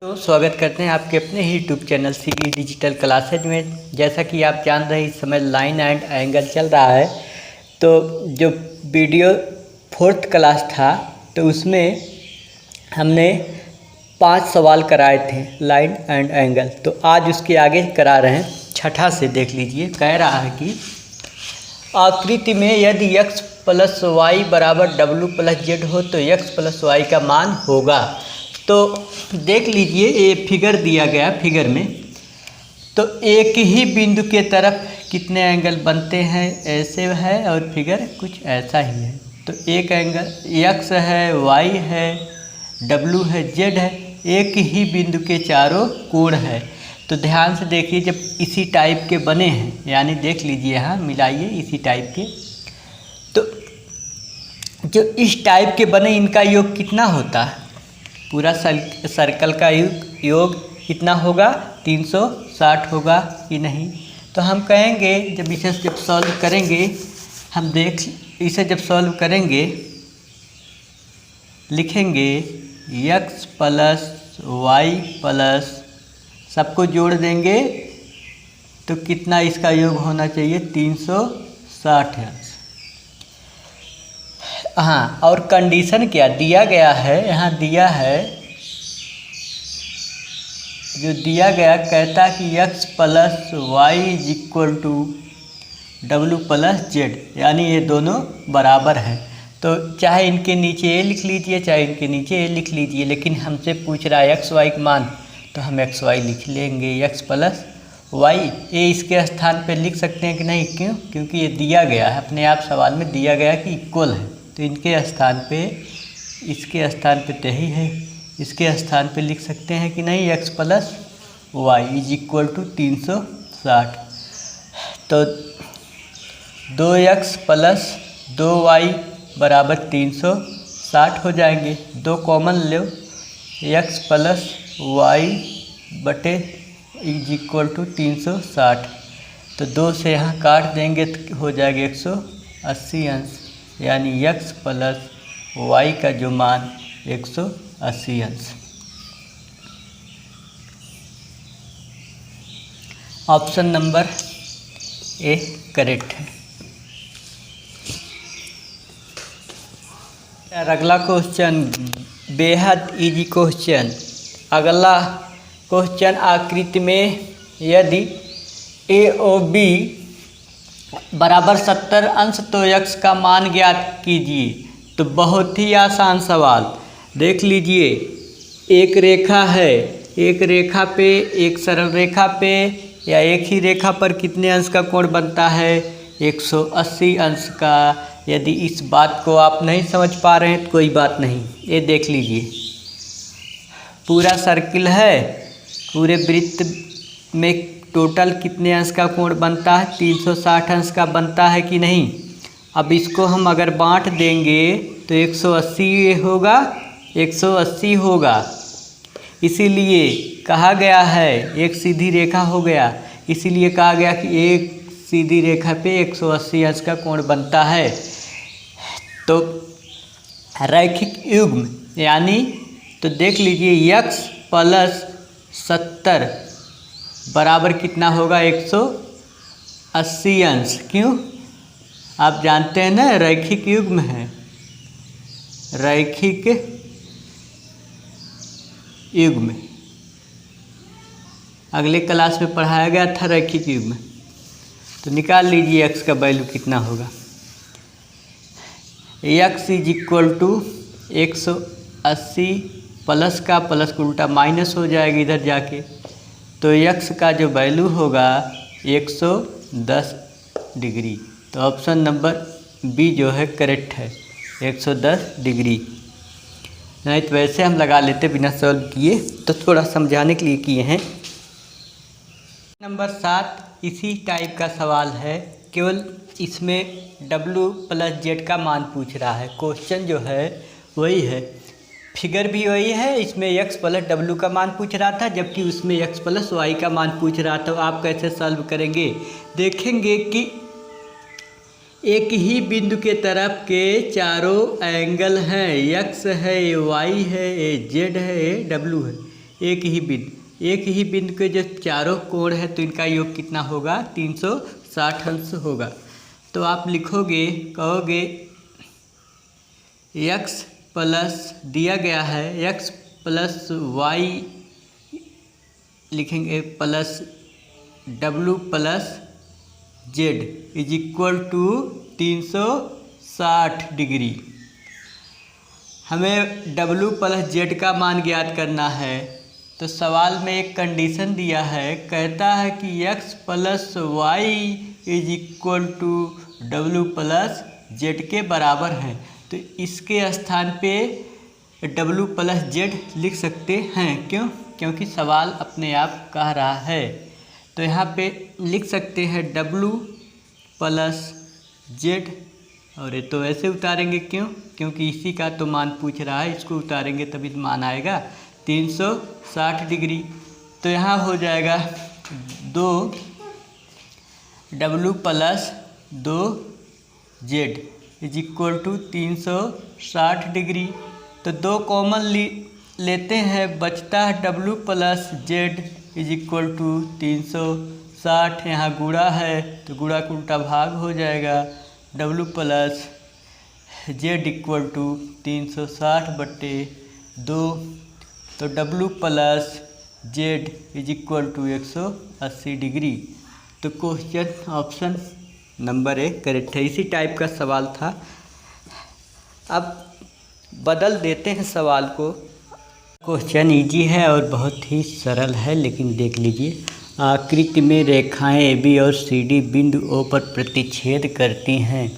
तो स्वागत करते हैं आपके अपने ही YouTube channel CB Digital Classes में। जैसा कि आप जान रहे हैं इस समय लाइन एंड एंगल चल रहा है। तो जो वीडियो 4th क्लास था तो उसमें हमने 5 सवाल कराए थे लाइन एंड एंगल। तो आज उसके आगे करा रहे हैं 6ठा से। देख लीजिए, कह रहा है कि आकृति में यदि x प्लस वाई बराबर w प्लस जेड हो तो x प्लस वाई का मान होगा। तो देख लीजिए, ये फिगर दिया गया। फिगर में तो एक ही बिंदु के तरफ कितने एंगल बनते हैं ऐसे है, और फिगर कुछ ऐसा ही है। तो एक एंगल x है, y है, w है, z है। एक ही बिंदु के चारों कोण है। तो ध्यान से देखिए, जब इसी टाइप के बने हैं, यानी देख लीजिए यहाँ मिलाइए इसी टाइप के, तो जो इस टाइप के बने इनका योग कितना होता है? पूरा सर्कल का योग कितना होगा? 360 होगा कि नहीं? तो हम कहेंगे जब सॉल्व करेंगे, हम इसे जब सॉल्व करेंगे लिखेंगे x प्लस वाई प्लस, सबको जोड़ देंगे तो कितना इसका योग होना चाहिए? 360 अंश। हाँ, और कंडीशन क्या दिया गया है? यहाँ दिया है, जो दिया गया कहता कि x plus y is equal to डब्लू प्लस जेड, यानी ये दोनों बराबर हैं। तो चाहे इनके नीचे ए लिख लीजिए, चाहे इनके नीचे ए लिख लीजिए, लेकिन हमसे पूछ रहा है एक्स वाई का मान, तो हम एक्स वाई लिख लेंगे। x प्लस वाई ए इसके स्थान पे लिख सकते हैं कि नहीं? क्यों? क्योंकि ये दिया गया है, अपने आप सवाल में दिया गया कि इक्वल है। तो इनके स्थान पे, इसके स्थान पे तो यही है, इसके स्थान पे लिख सकते हैं कि नहीं? x plus y is equal to 360। तो 2x प्लस 2y बराबर 360 हो जाएंगे। 2 कॉमन लो, x प्लस वाई बटे इज इक्वल टू 360। तो 2 से यहाँ काट देंगे तो हो जाएगा 180 अंश, यानी x प्लस वाई का जो मान 180 अंश। ऑप्शन नंबर ए करेक्ट है। अगला क्वेश्चन बेहद इजी क्वेश्चन। अगला क्वेश्चन, आकृति में यदि ए ओ बी बराबर 70 अंश तो x का मान ज्ञात कीजिए। तो बहुत ही आसान सवाल। देख लीजिए, एक रेखा है, एक रेखा पे, एक सरल रेखा पे या एक ही रेखा पर कितने अंश का कोण बनता है? 180 अंश का। यदि इस बात को आप नहीं समझ पा रहे हैं तो कोई बात नहीं, ये देख लीजिए, पूरा सर्किल है, पूरे वृत्त में टोटल कितने अंश का कोण बनता है? 360 अंश का बनता है कि नहीं? अब इसको हम अगर बांट देंगे तो 180 होगा, 180 होगा। इसीलिए कहा गया है, एक सीधी रेखा हो गया, इसीलिए कहा गया कि एक सीधी रेखा पे 180 अंश का कोण बनता है। तो रैखिक युग्म यानी, तो देख लीजिए x प्लस 70 बराबर कितना होगा? 180 अंश। क्यों? आप जानते हैं ना, रैखिक युग्म है, रैखिक युग्म अगले क्लास में पढ़ाया गया था रैखिक युग्म। तो निकाल लीजिए x का वैल्यू कितना होगा। x is equal to 180 plus का प्लस का उल्टा माइनस हो जाएगा इधर जाके। तो x का जो वैल्यू होगा 110 डिग्री। तो ऑप्शन नंबर बी जो है करेक्ट है, 110 डिग्री। नहीं तो वैसे हम लगा लेते बिना सॉल्व किए, तो थोड़ा समझाने के लिए किए हैं। नंबर 7 इसी टाइप का सवाल है, केवल इसमें w प्लस जेड का मान पूछ रहा है। क्वेश्चन जो है वही है, फिगर भी वही है, इसमें x प्लस w का मान पूछ रहा था, जबकि उसमें x प्लस वाई का मान पूछ रहा था। तो आप कैसे सॉल्व करेंगे? देखेंगे कि एक ही बिंदु के तरफ के चारों एंगल हैं, x है, y है, z है, w है। एक ही बिंदु के जो चारों कोण है तो इनका योग कितना होगा, 360 अंश होगा। तो आप लिखोगे, कहोगे x प्लस दिया गया है x प्लस वाई लिखेंगे plus w plus z is equal to 360 degree. हमें w प्लस जेड का मान ज्ञात करना है। तो सवाल में एक कंडीशन दिया है, कहता है कि x plus y is equal to w plus z के बराबर है। तो इसके स्थान पे w प्लस जेड लिख सकते हैं। क्यों? क्योंकि सवाल अपने आप कह रहा है। तो यहाँ पे लिख सकते हैं w प्लस जेड, और ये तो ऐसे उतारेंगे। क्यों? क्योंकि इसी का तो मान पूछ रहा है, इसको उतारेंगे तभी मान आएगा 360 डिग्री। तो यहाँ हो जाएगा 2w plus 2z is equal to 360 degree. तो 2 कॉमन लेते हैं, बचता है w plus z is equal to 360। यहाँ गुणा है तो गुणा का उल्टा भाग हो जाएगा, w plus z equal to 360/2। तो w plus z is equal to 180 degree. तो क्वेश्चन ऑप्शन नंबर 1 करेक्ट है। इसी टाइप का सवाल था। अब बदल देते हैं सवाल को। क्वेश्चन इजी है और बहुत ही सरल है, लेकिन देख लीजिए। आकृति में रेखाएं AB और CD बिंदु O पर प्रतिच्छेद करती हैं।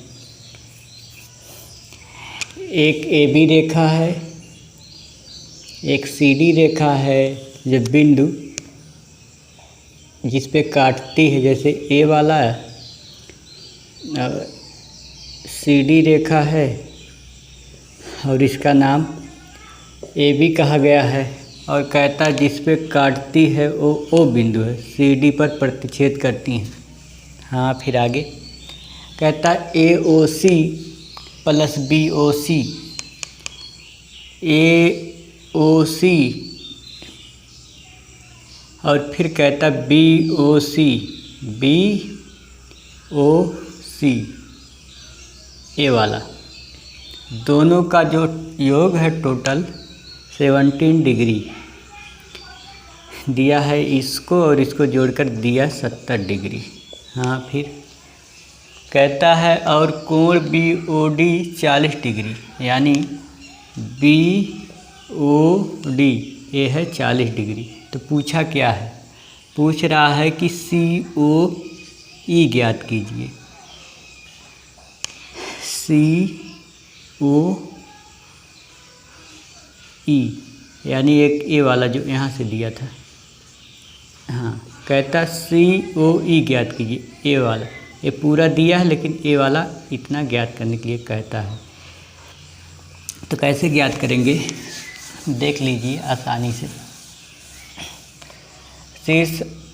एक AB रेखा है, एक CD रेखा है जो बिंदु जिस पे काटती है, जैसे A वाला CD रेखा है और इसका नाम AB कहा गया है। और कहता है जिस पे काटती है वो O बिंदु है, CD पर प्रतिच्छेद करती हैं। हाँ, फिर आगे कहता है AOC प्लस BOC, AOC और फिर कहता BOC, BOC ए वाला, दोनों का जो योग है टोटल 17 डिग्री दिया है इसको, और इसको जोड़कर दिया 70 डिग्री। हाँ, फिर कहता है और कोण BOD 40 डिग्री, यानी BOD ये है 40 डिग्री। तो पूछा क्या है? पूछ रहा है कि COE ज्ञात कीजिए। COE यानी एक ए वाला जो यहाँ से दिया था। हाँ, कहता COE ज्ञात कीजिए, ए वाला। ये पूरा दिया है लेकिन ए वाला इतना ज्ञात करने के लिए कहता है। तो कैसे ज्ञात करेंगे देख लीजिए आसानी से।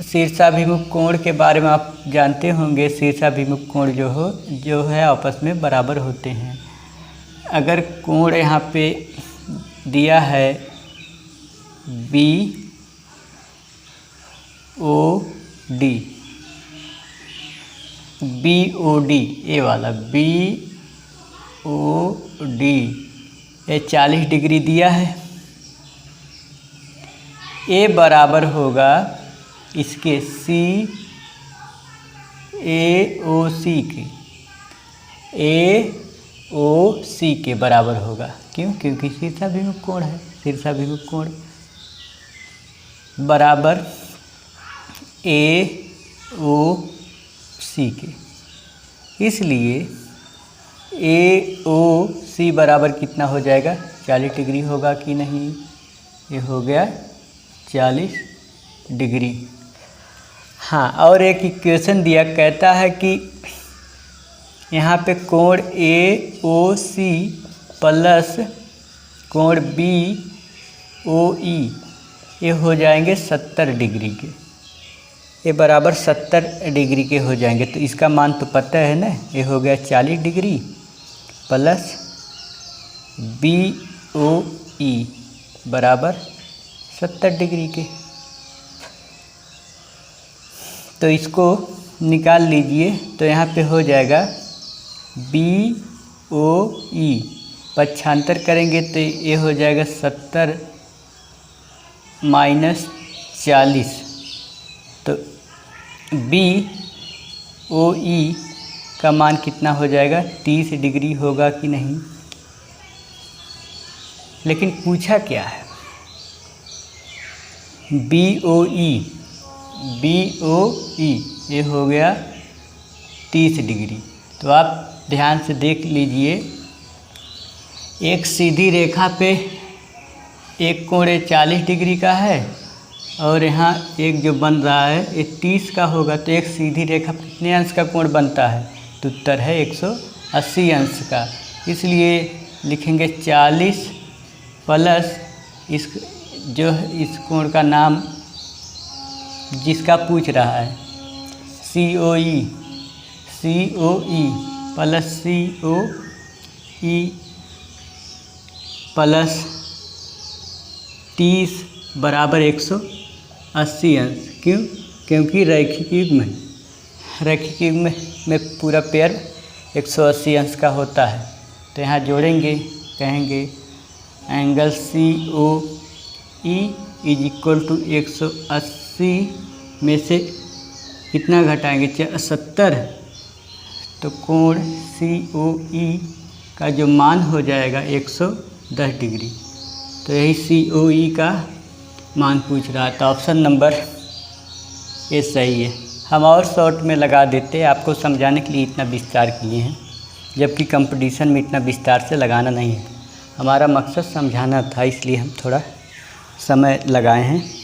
शीर्षाभिमुख कोण के बारे में आप जानते होंगे। शीर्षाभिमुख कोण जो है आपस में बराबर होते हैं। अगर कोण यहाँ पे दिया है BOD ये वाला BOD ये 40 डिग्री दिया है। ए बराबर होगा इसके AOC के बराबर होगा। क्यों? क्योंकि शीर्षाभिमुख कोण है। शीर्षाभिमुख कोण बराबर AOC के, इसलिए AOC बराबर कितना हो जाएगा? 40 डिग्री होगा कि नहीं? ये हो गया 40 डिग्री। हाँ, और एक इक्वेशन दिया, कहता है कि यहाँ पे कोण AOC प्लस कोण BOE ये हो जाएंगे 70 डिग्री के। ये बराबर 70 डिग्री के हो जाएंगे। तो इसका मान तो पता है ना, ये हो गया 40 डिग्री प्लस BOE बराबर 70 डिग्री के। तो इसको निकाल लीजिए। तो यहाँ पे हो जाएगा BOE, पक्षांतर करेंगे तो ये हो जाएगा 70 माइनस 40। तो BOE का मान कितना हो जाएगा, 30 डिग्री होगा कि नहीं। लेकिन पूछा क्या है, BOE ये हो गया 30 डिग्री। तो आप ध्यान से देख लीजिए, एक सीधी रेखा पे एक कोण 40 डिग्री का है और यहाँ एक जो बन रहा है ये 30 का होगा। तो एक सीधी रेखा कितने अंश का कोण बनता है, तो उत्तर है 180 अंश का। इसलिए लिखेंगे 40 प्लस इस जो इस कोण का नाम जिसका पूछ रहा है COE प्लस COE प्लस 30 बराबर 180 अंश। क्यों? क्योंकि रैखिक युग्म में पूरा पेयर 180 अंश का होता है। तो यहाँ जोड़ेंगे, कहेंगे angle COE is equal to 180 में से कितना घटाएंगे, 70। तो कोण COE का जो मान हो जाएगा 110 डिग्री। तो यही COE का मान पूछ रहा है। तो ऑप्शन नंबर ये सही है। हम और शॉर्ट में लगा देते, आपको समझाने के लिए इतना विस्तार किए हैं, जबकि कंपटीशन में इतना विस्तार से लगाना नहीं है। हमारा मकसद समझाना था, इसलिए हम थोड़ा समय लगाए हैं।